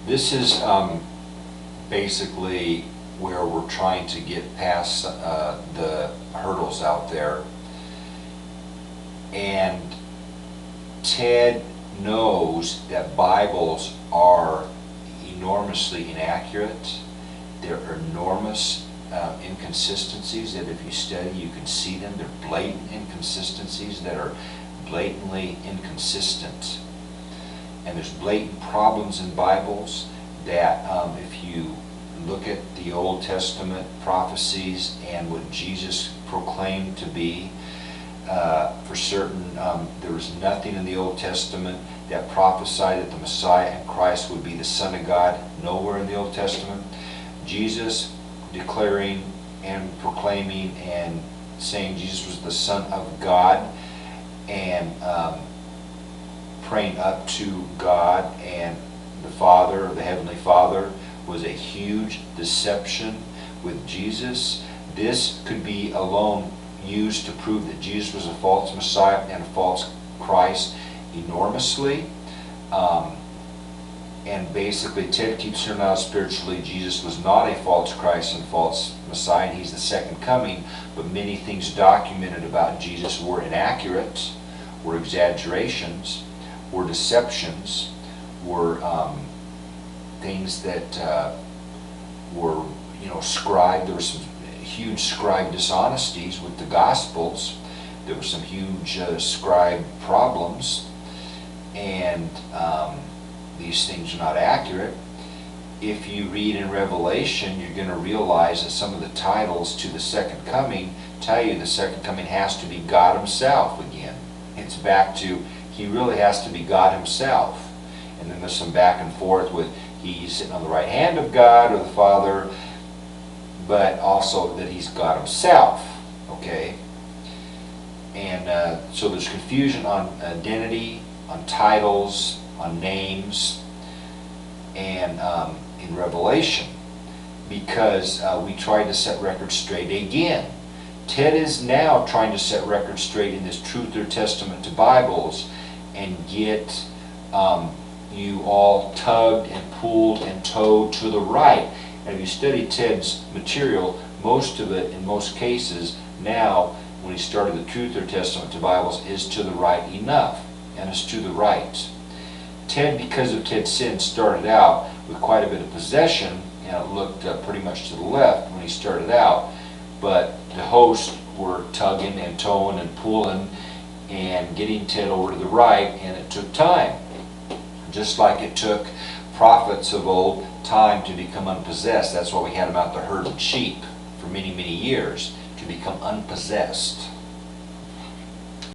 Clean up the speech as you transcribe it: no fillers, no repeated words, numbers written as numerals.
This is basically where we're trying to get past the hurdles out there. And Ted knows that Bibles are enormously inaccurate. There are enormous inconsistencies that if you study you can see them. They're blatant inconsistencies that are blatantly inconsistent. And there's blatant problems in Bibles that if you look at the Old Testament prophecies and what Jesus proclaimed to be, for certain, there was nothing in the Old Testament that prophesied that the Messiah and Christ would be the Son of God. Nowhere in the Old Testament. Jesus declaring and proclaiming and saying Jesus was the Son of God, and praying up to God and the Father, the Heavenly Father, was a huge deception with Jesus. This could be alone used to prove that Jesus was a false Messiah and a false Christ enormously. And basically Ted keeps hearing out spiritually Jesus was not a false Christ and false Messiah, and he's the second coming, but many things documented about Jesus were inaccurate, were exaggerations, were deceptions, were things that were, scribed. There were some huge scribe dishonesties with the Gospels. There were some huge scribe problems, and these things are not accurate. If you read in Revelation, you're going to realize that some of the titles to the second coming tell you the second coming has to be God Himself again. It's back to He really has to be God Himself. And then there's some back and forth with He's sitting on the right hand of God or the Father, but also that He's God Himself. Okay? And so there's confusion on identity, on titles, on names, and in Revelation, because we tried to set records straight again. Ted is now trying to set records straight in this Truth or Testament to Bibles and get you all tugged and pulled and towed to the right. And if you study Ted's material, most of it, in most cases, now, when he started the Truth or Testament to Bibles, is to the right enough, and it's to the right. Ted, because of Ted's sin, started out with quite a bit of possession, and it looked pretty much to the left when he started out, but the hosts were tugging and towing and pulling and getting Ted over to the right, and it took time. Just like it took prophets of old time to become unpossessed. That's why we had them out there herding sheep for many, many years, to become unpossessed.